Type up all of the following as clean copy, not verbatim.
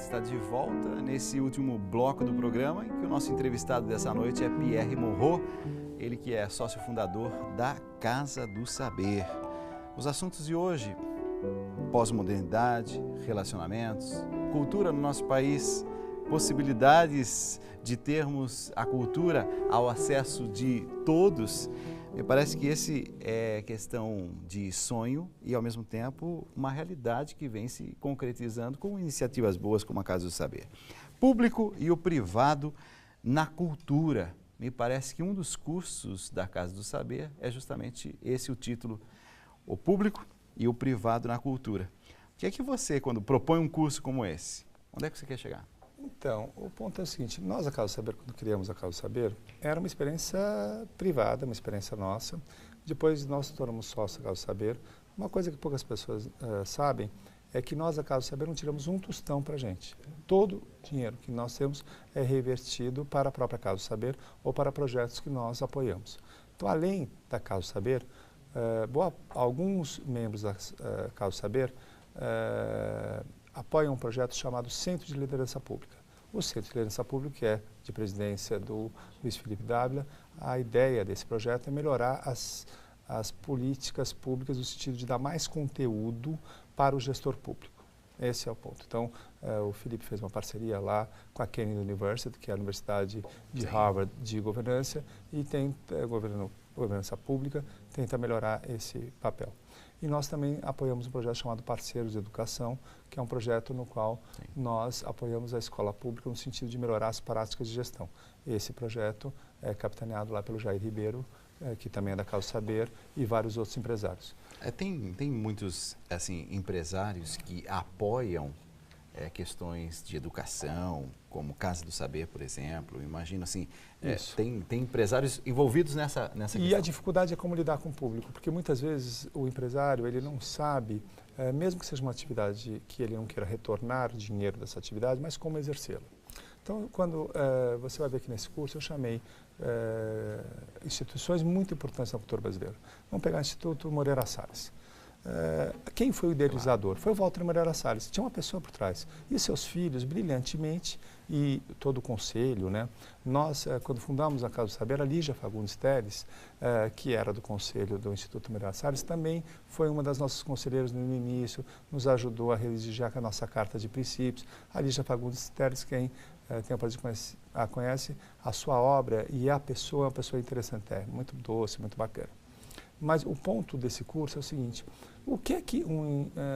está de volta nesse último bloco do programa, em que o nosso entrevistado dessa noite é Pierre Morrot, ele que é sócio fundador da Casa do Saber. Os assuntos de hoje: pós-modernidade, relacionamentos, cultura no nosso país, possibilidades de termos a cultura ao acesso de todos. Me parece que esse é questão de sonho e, ao mesmo tempo, uma realidade que vem se concretizando com iniciativas boas como a Casa do Saber. Público e o privado na cultura. Me parece que um dos cursos da Casa do Saber é justamente esse o título: o público e o privado na cultura. O que é que você, quando propõe um curso como esse, onde é que você quer chegar? Então, o ponto é o seguinte: nós, a Casa do Saber, quando criamos a Casa do Saber, era uma experiência privada, uma experiência nossa. Depois nós nos tornamos sócios da Casa do Saber. Uma coisa que poucas pessoas sabem é que nós, a Casa do Saber, não tiramos um tostão para a gente. Todo o dinheiro que nós temos é revertido para a própria Casa do Saber ou para projetos que nós apoiamos. Então, além da Casa do Saber, alguns membros da Casa do Saber apoiam um projeto chamado Centro de Liderança Pública. O Centro de Liderança Pública, que é de presidência do Luiz Felipe Dávila, a ideia desse projeto é melhorar as políticas públicas no sentido de dar mais conteúdo para o gestor público. Esse é o ponto. Então, o Felipe fez uma parceria lá com a Kennedy University, que é a Universidade de Harvard de governança, e tem governança pública, tenta melhorar esse papel. E nós também apoiamos um projeto chamado Parceiros de Educação, que é um projeto no qual nós apoiamos a escola pública no sentido de melhorar as práticas de gestão. Esse projeto é capitaneado lá pelo Jair Ribeiro, que também é da Casa do Saber, e vários outros empresários. Tem muitos empresários que apoiam questões de educação, como Casa do Saber, por exemplo. Imagino tem empresários envolvidos nessa questão. E a dificuldade é como lidar com o público, porque muitas vezes o empresário ele não sabe, mesmo que seja uma atividade que ele não queira retornar dinheiro dessa atividade, mas como exercê-la. Então, quando você vai ver aqui nesse curso, eu chamei instituições muito importantes na cultura brasileira. Vamos pegar o Instituto Moreira Salles. Quem foi o idealizador? Foi o Walter Moreira Salles. Tinha uma pessoa por trás. E seus filhos, brilhantemente, e todo o conselho, né? Nós, quando fundamos a Casa do Saber, a Lígia Fagundes Teles, que era do conselho do Instituto Moreira Salles, também foi uma das nossas conselheiras no início, nos ajudou a redigir a nossa carta de princípios. A Lígia Fagundes Teles, quem tem o prazer de conhece a sua obra, e a pessoa é uma pessoa interessante, muito doce, muito bacana. Mas o ponto desse curso é o seguinte: o que é que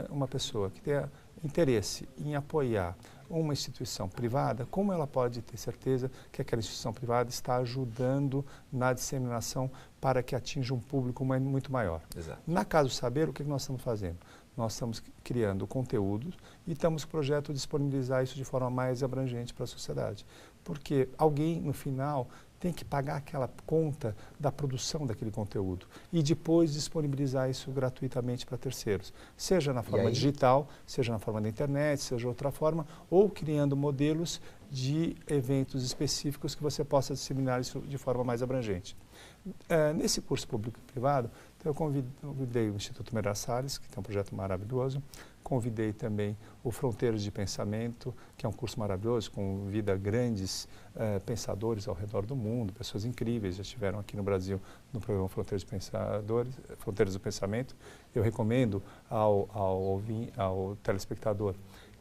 uma pessoa que tenha interesse em apoiar uma instituição privada, como ela pode ter certeza que aquela instituição privada está ajudando na disseminação para que atinja um público muito maior? Exato. Na Casa do Saber, o que nós estamos fazendo? Nós estamos criando conteúdo e estamos com o projeto de disponibilizar isso de forma mais abrangente para a sociedade. Porque alguém, no final, tem que pagar aquela conta da produção daquele conteúdo e depois disponibilizar isso gratuitamente para terceiros, seja na forma digital, seja na forma da internet, seja outra forma, ou criando modelos de eventos específicos que você possa disseminar isso de forma mais abrangente. Nesse curso público e privado, então eu convidei o Instituto Moreira Salles, que tem um projeto maravilhoso, convidei também o Fronteiras de Pensamento, que é um curso maravilhoso, convida grandes pensadores ao redor do mundo, pessoas incríveis, já estiveram aqui no Brasil no programa Fronteiras do Pensamento. Eu recomendo ao telespectador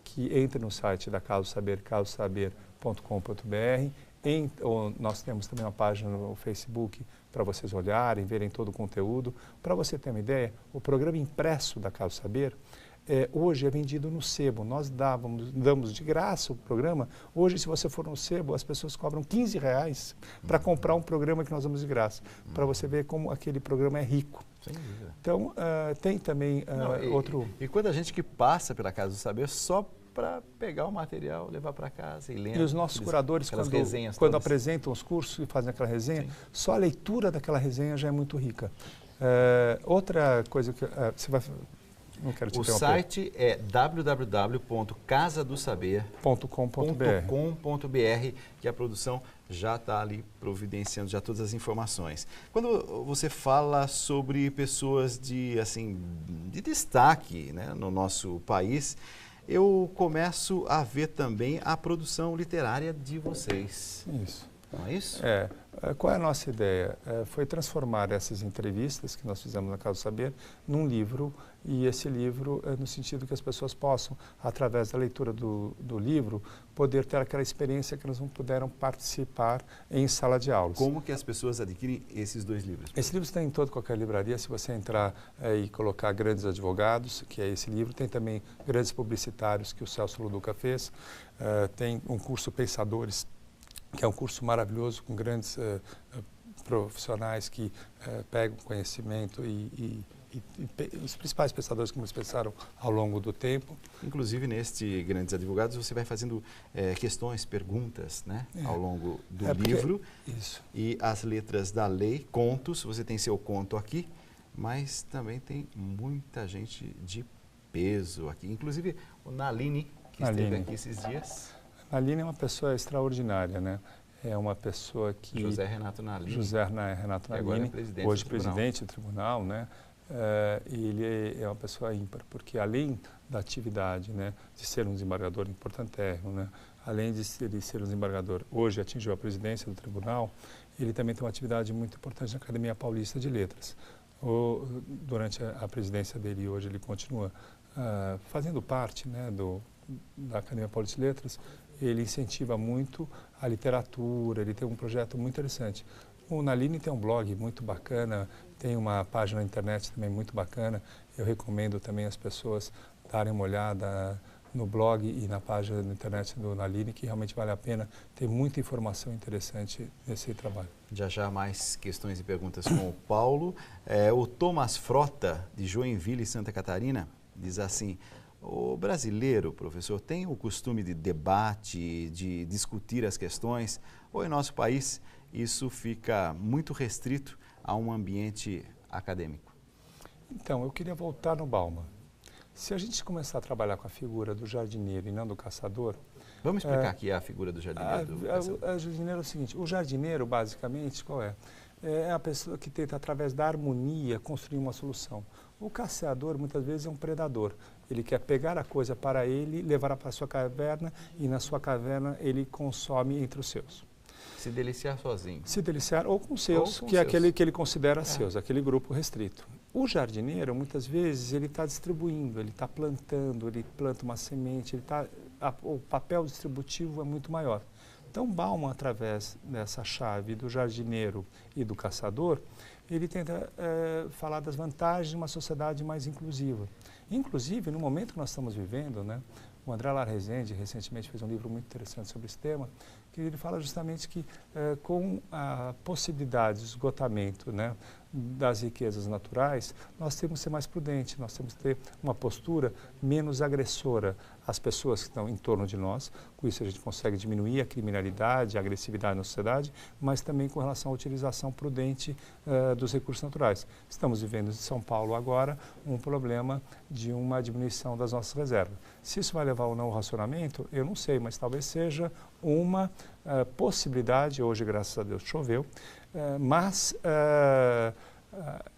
que entre no site da Casa do Saber, casadosaber.com.br. Nós temos também uma página no Facebook para vocês olharem, verem todo o conteúdo. Para você ter uma ideia, o programa impresso da Casa do Saber hoje é vendido no sebo. Nós damos de graça o programa. Hoje, se você for no sebo, as pessoas cobram R$15 para comprar um programa que nós damos de graça, para você ver como aquele programa é rico. Sem dúvida. Então, tem também outro... E quando gente que passa pela Casa do Saber só para pegar o material, levar para casa e ler. E os nossos curadores, quando apresentam os cursos e fazem aquela resenha, só a leitura daquela resenha já é muito rica. Outra coisa que você vai... Não quero te interromper. O site é www.casadosaber.com.br, que a produção já está ali providenciando já todas as informações. Quando você fala sobre pessoas de destaque, né, no nosso país, eu começo a ver também a produção literária de vocês. Isso. Não é isso? Qual é a nossa ideia? Foi transformar essas entrevistas que nós fizemos na Casa do Saber num livro, e esse livro no sentido que as pessoas possam, através da leitura do livro, poder ter aquela experiência que elas não puderam participar em sala de aulas. Como que as pessoas adquirem esses 2 livros? Esse livro está em toda qualquer livraria. Se você entrar e colocar Grandes Advogados, que é esse livro, tem também Grandes Publicitários, que o Celso Luduca fez, tem um curso Pensadores, que é um curso maravilhoso com grandes profissionais que pegam conhecimento e os principais pensadores que nos pensaram ao longo do tempo. Inclusive, neste Grandes Advogados, você vai fazendo questões, perguntas, né, ao longo do livro. Isso. E as letras da lei, contos, você tem seu conto aqui, mas também tem muita gente de peso aqui. Inclusive, o Naline, que esteve aqui esses dias. Naline é uma pessoa extraordinária, né? É uma pessoa que... José Renato Naline. José Renato Naline, hoje presidente do tribunal, né? Ele é uma pessoa ímpar, porque além da atividade, né, de ser um desembargador importantérrimo, né, além de ser um desembargador, hoje atingiu a presidência do tribunal, ele também tem uma atividade muito importante na Academia Paulista de Letras. Durante a presidência dele, hoje ele continua fazendo parte, né, da Academia Paulista de Letras. Ele incentiva muito a literatura, ele tem um projeto muito interessante. O Naline tem um blog muito bacana, tem uma página na internet também muito bacana. Eu recomendo também as pessoas darem uma olhada no blog e na página da internet do Naline, que realmente vale a pena. Tem muita informação interessante nesse trabalho. Já mais questões e perguntas com o Paulo. O Thomas Frota, de Joinville, Santa Catarina, diz assim: o brasileiro, professor, tem o costume de debate, de discutir as questões, ou em nosso país isso fica muito restrito a um ambiente acadêmico? Então, eu queria voltar no Bauman. Se a gente começar a trabalhar com a figura do jardineiro e não do caçador... Vamos explicar aqui a figura do jardineiro. O jardineiro é o seguinte: o jardineiro, basicamente, qual é? É a pessoa que tenta, através da harmonia, construir uma solução. O caçador, muitas vezes, é um predador. Ele quer pegar a coisa para ele, levar para a sua caverna, e na sua caverna ele consome entre os seus. Se deliciar sozinho. Se deliciar ou com seus, que é aquele que ele considera seus, aquele grupo restrito. O jardineiro, muitas vezes, ele está distribuindo, ele está plantando, ele planta uma semente, o papel distributivo é muito maior. Então, Bauman, através dessa chave do jardineiro e do caçador, ele tenta falar das vantagens de uma sociedade mais inclusiva. Inclusive, no momento que nós estamos vivendo, né, o André Lara Rezende recentemente fez um livro muito interessante sobre esse tema, que ele fala justamente que com a possibilidade de esgotamento, né, das riquezas naturais, nós temos que ser mais prudentes, nós temos que ter uma postura menos agressora às pessoas que estão em torno de nós. Com isso a gente consegue diminuir a criminalidade, a agressividade na sociedade, mas também com relação à utilização prudente dos recursos naturais. Estamos vivendo em São Paulo agora um problema de uma diminuição das nossas reservas. Se isso vai levar ou não ao racionamento, eu não sei, mas talvez seja uma possibilidade. Hoje, graças a Deus, choveu, mas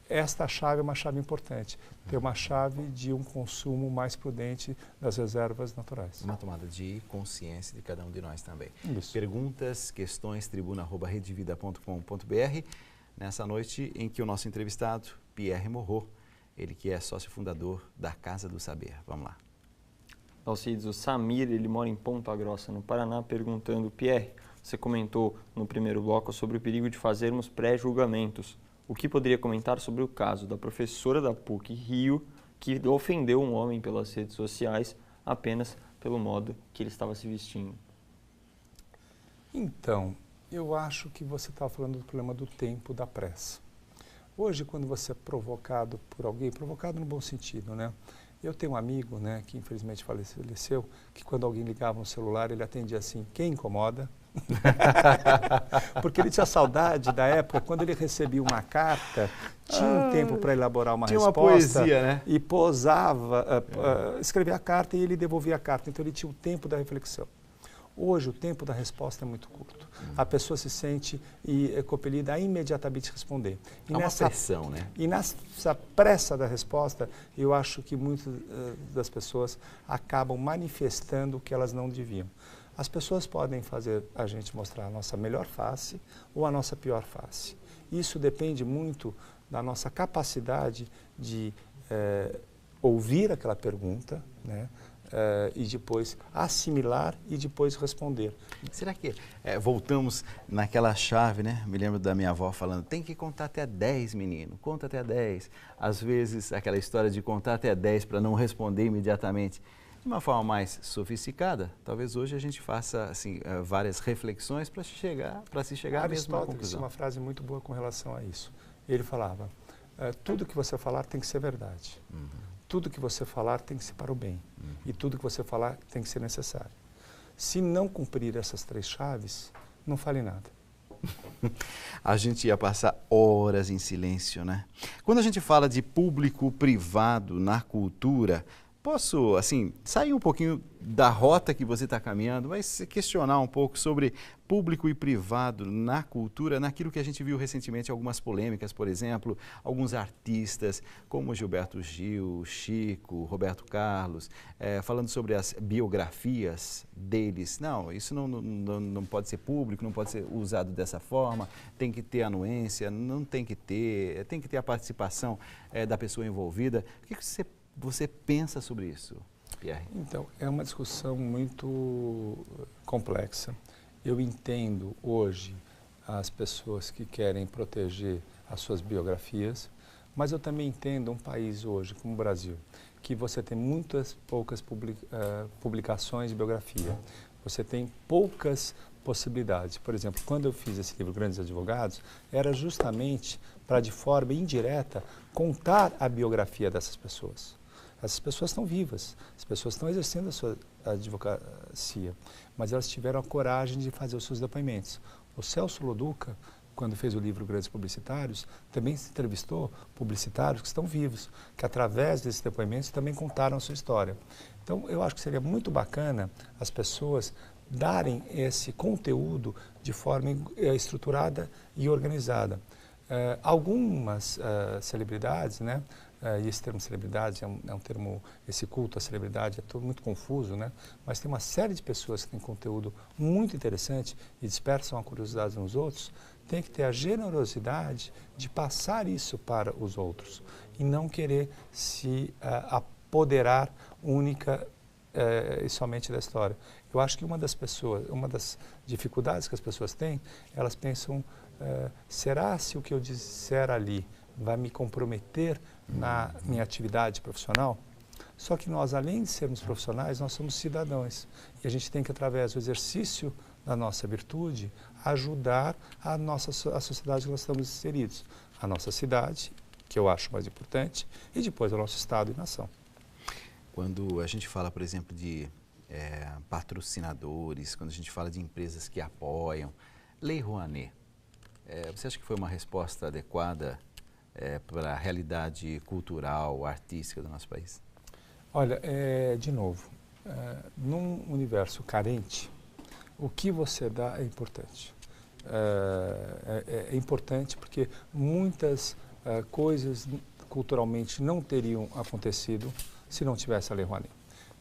esta chave é uma chave importante, ter uma chave de um consumo mais prudente das reservas naturais. Uma tomada de consciência de cada um de nós também. Isso. Perguntas, questões, tribuna@redevida.com.br. Nessa noite em que o nosso entrevistado, Pierre Morrot, ele que é sócio fundador da Casa do Saber. Vamos lá. Alcides, o Samir, ele mora em Ponta Grossa, no Paraná, perguntando: Pierre, você comentou no primeiro bloco sobre o perigo de fazermos pré-julgamentos. O que poderia comentar sobre o caso da professora da PUC Rio que ofendeu um homem pelas redes sociais apenas pelo modo que ele estava se vestindo? Então, eu acho que você está falando do problema do tempo da pressa. Hoje, quando você é provocado por alguém, provocado no bom sentido, né? Eu tenho um amigo, né, que infelizmente faleceu, que quando alguém ligava no celular, ele atendia assim: quem incomoda? Porque ele tinha saudade da época quando ele recebia uma carta, tinha um tempo para elaborar uma resposta, uma poesia, né? E posava, escrevia a carta e ele devolvia a carta, então ele tinha o tempo da reflexão. Hoje o tempo da resposta é muito curto. A pessoa se sente compelida a imediatamente responder. Há uma pressão, né? E nessa pressa da resposta, eu acho que muitas das pessoas acabam manifestando o que elas não deviam. As pessoas podem fazer a gente mostrar a nossa melhor face ou a nossa pior face. Isso depende muito da nossa capacidade de ouvir aquela pergunta, né? E depois assimilar e depois responder. Será que voltamos naquela chave, né? Me lembro da minha avó falando, tem que contar até 10, menino, conta até 10. Às vezes, aquela história de contar até 10 para não responder imediatamente. De uma forma mais sofisticada, talvez hoje a gente faça assim, várias reflexões para se chegar à mesma conclusão. Uma frase muito boa com relação a isso. Ele falava, tudo que você falar tem que ser verdade. Tudo que você falar tem que ser para o bem. E tudo que você falar tem que ser necessário. Se não cumprir essas 3 chaves, não fale nada. A gente ia passar horas em silêncio, né? Quando a gente fala de público-privado na cultura, posso, assim, sair um pouquinho da rota que você está caminhando, mas questionar um pouco sobre público e privado na cultura, naquilo que a gente viu recentemente, algumas polêmicas, por exemplo, alguns artistas como Gilberto Gil, Chico, Roberto Carlos, falando sobre as biografias deles. Não, isso não pode ser público, não pode ser usado dessa forma, tem que ter anuência, não tem que ter a participação da pessoa envolvida. O que você pensa sobre isso, Pierre? Então, é uma discussão muito complexa. Eu entendo hoje as pessoas que querem proteger as suas biografias, mas eu também entendo um país hoje, como o Brasil, que você tem poucas publicações de biografia. Você tem poucas possibilidades. Por exemplo, quando eu fiz esse livro Grandes Advogados, era justamente para, de forma indireta, contar a biografia dessas pessoas. Essas pessoas estão vivas, as pessoas estão exercendo a sua advocacia, mas elas tiveram a coragem de fazer os seus depoimentos. O Celso Loduca, quando fez o livro Grandes Publicitários, também se entrevistou publicitários que estão vivos, que através desses depoimentos também contaram a sua história. Então, eu acho que seria muito bacana as pessoas darem esse conteúdo de forma estruturada e organizada. Algumas celebridades, né? E esse termo celebridade é um termo, esse culto à celebridade é todo muito confuso, né? Mas tem uma série de pessoas que têm conteúdo muito interessante e dispersam a curiosidade nos outros, tem que ter a generosidade de passar isso para os outros e não querer se apoderar única e somente da história. Eu acho que uma das dificuldades que as pessoas têm, elas pensam, será se o que eu disser ali vai me comprometer na minha atividade profissional? Só que nós, além de sermos profissionais, nós somos cidadãos. E a gente tem que, através do exercício da nossa virtude, ajudar a sociedade que nós estamos inseridos. A nossa cidade, que eu acho mais importante, e depois o nosso Estado e nação. Quando a gente fala, por exemplo, de patrocinadores, quando a gente fala de empresas que apoiam, Lei Rouanet, você acha que foi uma resposta adequada para a realidade cultural, artística do nosso país? Olha, de novo, num universo carente, o que você dá é importante. É importante porque muitas coisas culturalmente não teriam acontecido se não tivesse a Lei Rouanet.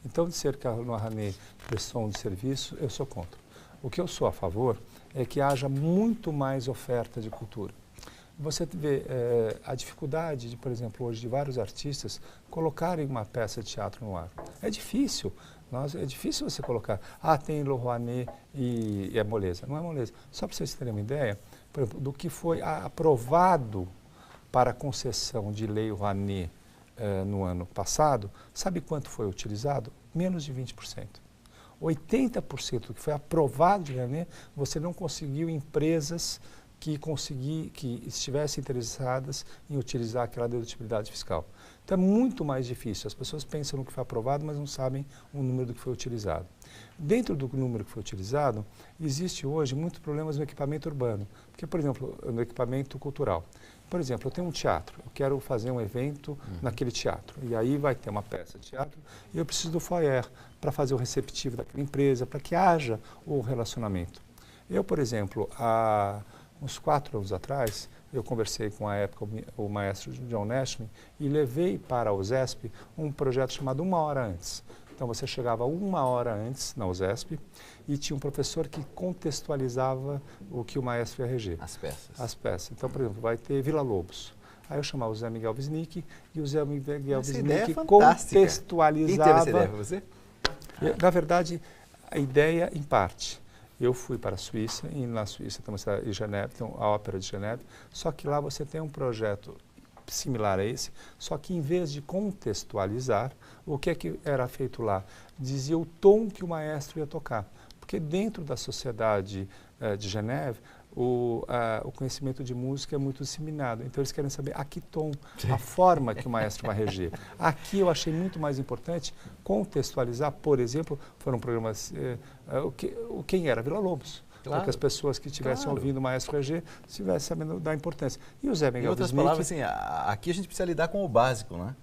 Então, de ser que a Lei Rouanet prestou um serviço, eu sou contra. O que eu sou a favor é que haja muito mais oferta de cultura. Você vê a dificuldade, de, por exemplo, hoje de vários artistas colocarem uma peça de teatro no ar. É difícil. É difícil você colocar, tem Lei Rouanet e é moleza. Não é moleza. Só para vocês terem uma ideia, por exemplo, do que foi aprovado para a concessão de Lei Rouanet no ano passado, sabe quanto foi utilizado? Menos de 20%. 80% do que foi aprovado de Rouanet, você não conseguiu empresas que estivessem interessadas em utilizar aquela dedutibilidade fiscal. Então é muito mais difícil. As pessoas pensam no que foi aprovado, mas não sabem o número do que foi utilizado. Dentro do número que foi utilizado, existe hoje muitos problemas no equipamento urbano. Porque, por exemplo, no equipamento cultural. Por exemplo, eu tenho um teatro, eu quero fazer um evento naquele teatro. E aí vai ter uma peça de teatro e eu preciso do foyer para fazer o receptivo daquela empresa, para que haja o relacionamento. Eu, por exemplo, há uns 4 anos atrás, eu conversei com, à época, o maestro John Nashman e levei para a USESP um projeto chamado Uma Hora Antes. Então, você chegava 1 hora antes na USESP e tinha um professor que contextualizava o que o maestro ia reger. As peças. As peças. Então, por exemplo, vai ter Vila Lobos. Aí eu chamava o Zé Miguel Wisnik e o Zé Miguel Wisnik contextualizava... Quem teve essa ideia? Foi você? Na verdade, a ideia, em parte. Eu fui para a Suíça, e na Suíça tem uma cidade de Genebra, tem a Ópera de Genebra, só que lá você tem um projeto similar a esse, só que em vez de contextualizar, o que é que era feito lá? Dizia o tom que o maestro ia tocar. Porque dentro da sociedade de Genebra, o conhecimento de música é muito disseminado. Então, eles querem saber a que tom, a forma que o maestro vai reger. Aqui eu achei muito mais importante contextualizar, por exemplo, foram programas... quem era? Vila Lobos. Claro. Para que as pessoas que estivessem ouvindo o maestro reger estivessem sabendo da importância. E o Zé Miguel Em outras palavras, assim, aqui a gente precisa lidar com o básico, né?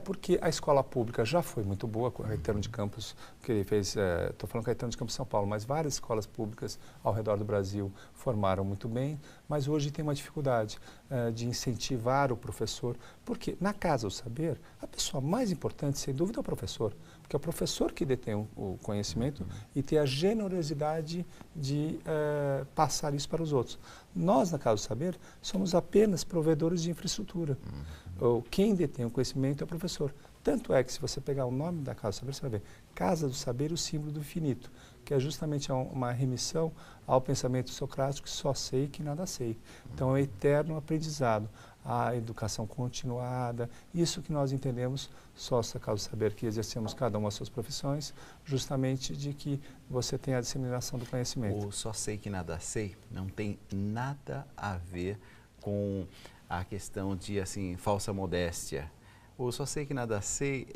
Porque a escola pública já foi muito boa, com o Caetano de Campos, que ele fez, estou falando Caetano de Campos São Paulo, mas várias escolas públicas ao redor do Brasil formaram muito bem, mas hoje tem uma dificuldade de incentivar o professor, porque na Casa do Saber, a pessoa mais importante, sem dúvida, é o professor, porque é o professor que detém o conhecimento e tem a generosidade de passar isso para os outros. Nós, na Casa do Saber, somos apenas provedores de infraestrutura. Quem detém o conhecimento é o professor. Tanto é que, se você pegar o nome da Casa do Saber, você vai ver Casa do Saber, o símbolo do infinito, que é justamente uma remissão ao pensamento socrático, só sei que nada sei. Então, é o eterno aprendizado, a educação continuada, isso que nós entendemos, sócios da Casa do Saber, que exercemos cada uma as suas profissões, justamente de que você tem a disseminação do conhecimento. O só sei que nada sei não tem nada a ver com a questão de, assim, falsa modéstia. O só sei que nada sei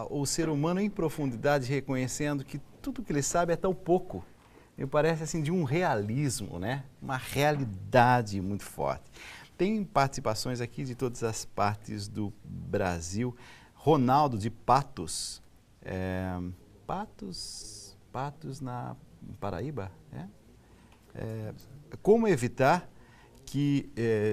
o ser humano em profundidade reconhecendo que tudo que ele sabe é tão pouco. Me parece, assim, de um realismo, né? Uma realidade muito forte. Tem participações aqui de todas as partes do Brasil. Ronaldo de Patos. Patos na Paraíba, né? Como evitar que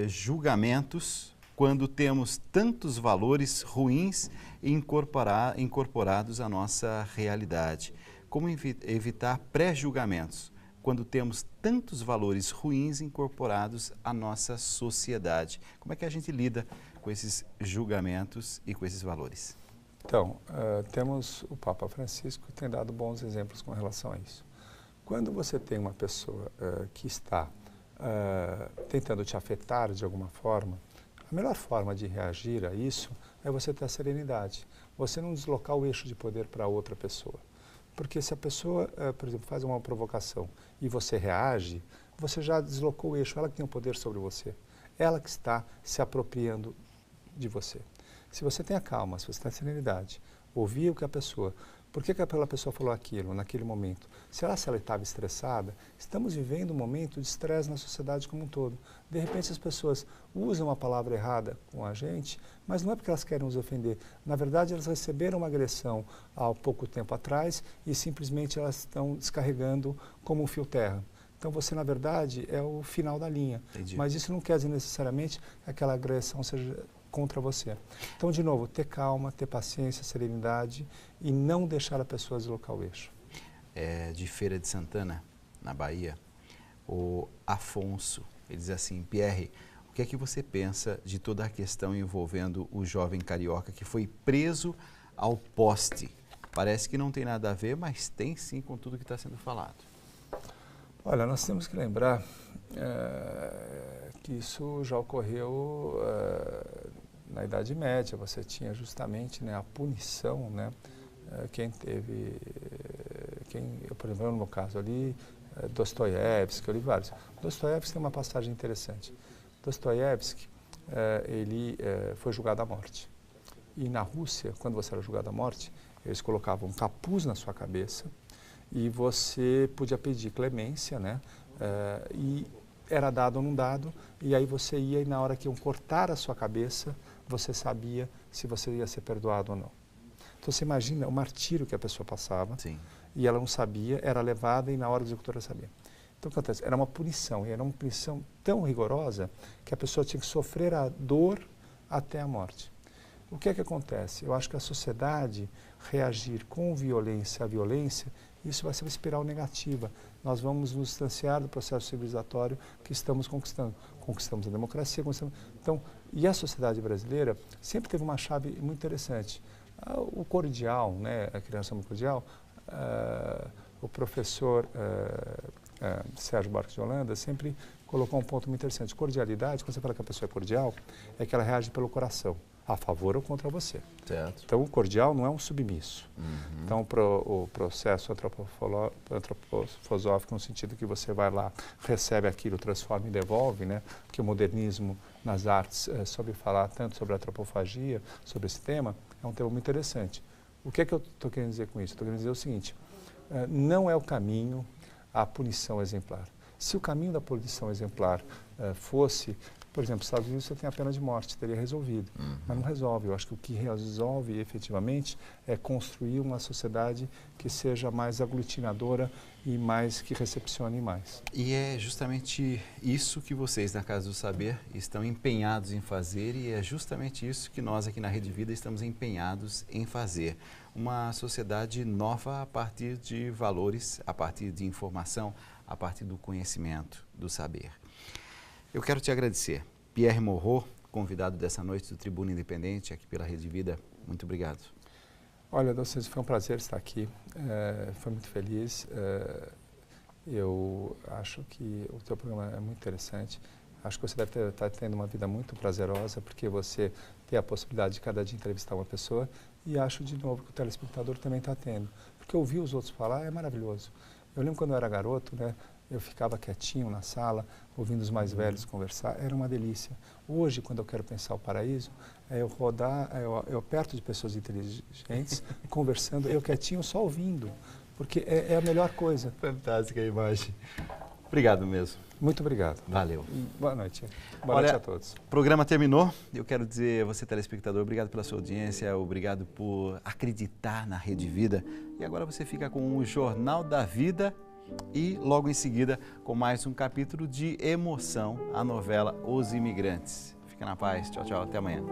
julgamentos, quando temos tantos valores ruins incorporados à nossa realidade? Como evitar pré-julgamentos, quando temos tantos valores ruins incorporados à nossa sociedade? Como é que a gente lida com esses julgamentos e com esses valores? Então, temos o Papa Francisco que tem dado bons exemplos com relação a isso. Quando você tem uma pessoa que está tentando te afetar de alguma forma, a melhor forma de reagir a isso é você ter a serenidade. Você não deslocar o eixo de poder para outra pessoa. Porque se a pessoa, por exemplo, faz uma provocação e você reage, você já deslocou o eixo, ela que tem o poder sobre você. Ela que está se apropriando de você. Se você tem a calma, se você tem a serenidade, ouvir o que a pessoa... Por que aquela pessoa falou aquilo naquele momento? Será se ela estava estressada? Estamos vivendo um momento de estresse na sociedade como um todo. De repente as pessoas usam a palavra errada com a gente, mas não é porque elas querem nos ofender. Na verdade, elas receberam uma agressão há pouco tempo atrás e simplesmente elas estão descarregando como um fio terra. Então você, na verdade, é o final da linha. Entendi. Mas isso não quer dizer necessariamente que aquela agressão seja contra você. Então, de novo, ter calma, ter paciência, serenidade e não deixar a pessoa deslocar o eixo. De Feira de Santana, na Bahia, o Afonso, ele diz assim: Pierre, o que é que você pensa de toda a questão envolvendo o jovem carioca que foi preso ao poste? Parece que não tem nada a ver, mas tem sim com tudo que está sendo falado. Olha, nós temos que lembrar que isso já ocorreu na Idade Média. Você tinha justamente, né, a punição, né, por exemplo, no meu caso ali, Dostoiévski, eu li vários. Dostoiévski tem uma passagem interessante. Dostoiévski, ele foi julgado à morte. E na Rússia, quando você era julgado à morte, eles colocavam um capuz na sua cabeça e você podia pedir clemência, né? E era dado ou não dado, e aí você ia e na hora que iam cortar a sua cabeça, você sabia se você ia ser perdoado ou não. Então você imagina o martírio que a pessoa passava. Sim. E ela não sabia, era levada e na hora do executor ela sabia. Então o que acontece? Era uma punição, e era uma punição tão rigorosa que a pessoa tinha que sofrer a dor até a morte. O que é que acontece? Eu acho que a sociedade reagir com violência à violência, isso vai ser uma espiral negativa. Nós vamos nos distanciar do processo civilizatório que estamos conquistando. Conquistamos a democracia, Então, e a sociedade brasileira sempre teve uma chave muito interessante. O cordial, né, a criança muito cordial, o professor Sérgio Buarque de Holanda sempre colocou um ponto muito interessante. Cordialidade, quando você fala que a pessoa é cordial, é que ela reage pelo coração, a favor ou contra você. Certo. Então, o cordial não é um submisso. Uhum. Então, o processo antroposófico, no sentido que você vai lá, recebe aquilo, transforma e devolve, né? Que o modernismo nas artes soube falar tanto sobre a antropofagia, sobre esse tema, é um tema muito interessante. O que é que eu estou querendo dizer com isso? Estou querendo dizer o seguinte, não é o caminho a punição exemplar. Se o caminho da punição exemplar fosse, por exemplo, nos Estados Unidos você tem a pena de morte, teria resolvido, mas não resolve. Eu acho que o que resolve efetivamente é construir uma sociedade que seja mais aglutinadora e mais que recepcione mais. E é justamente isso que vocês na Casa do Saber estão empenhados em fazer e é justamente isso que nós aqui na Rede Vida estamos empenhados em fazer. Uma sociedade nova a partir de valores, a partir de informação, a partir do conhecimento, do saber. Eu quero te agradecer. Pierre Morrot, convidado dessa noite do Tribuna Independente, aqui pela Rede Vida. Muito obrigado. Olha, Docêncio, foi um prazer estar aqui. Foi muito feliz. Eu acho que o teu programa é muito interessante. Acho que você deve estar tendo uma vida muito prazerosa, porque você tem a possibilidade de cada dia entrevistar uma pessoa. E acho, de novo, que o telespectador também está tendo. Porque ouvir os outros falar é maravilhoso. Eu lembro quando eu era garoto, né? Eu ficava quietinho na sala, ouvindo os mais velhos conversar, era uma delícia. Hoje, quando eu quero pensar o paraíso, eu rodar, eu perto de pessoas inteligentes, conversando, eu quietinho só ouvindo, porque é a melhor coisa. Fantástica a imagem. Obrigado mesmo. Muito obrigado. Valeu. Boa noite. Boa noite a todos. O programa terminou. Eu quero dizer a você, telespectador, obrigado pela sua audiência, obrigado por acreditar na Rede Vida. E agora você fica com o Jornal da Vida e logo em seguida com mais um capítulo de emoção, a novela Os Imigrantes. Fica na paz. Tchau, tchau. Até amanhã.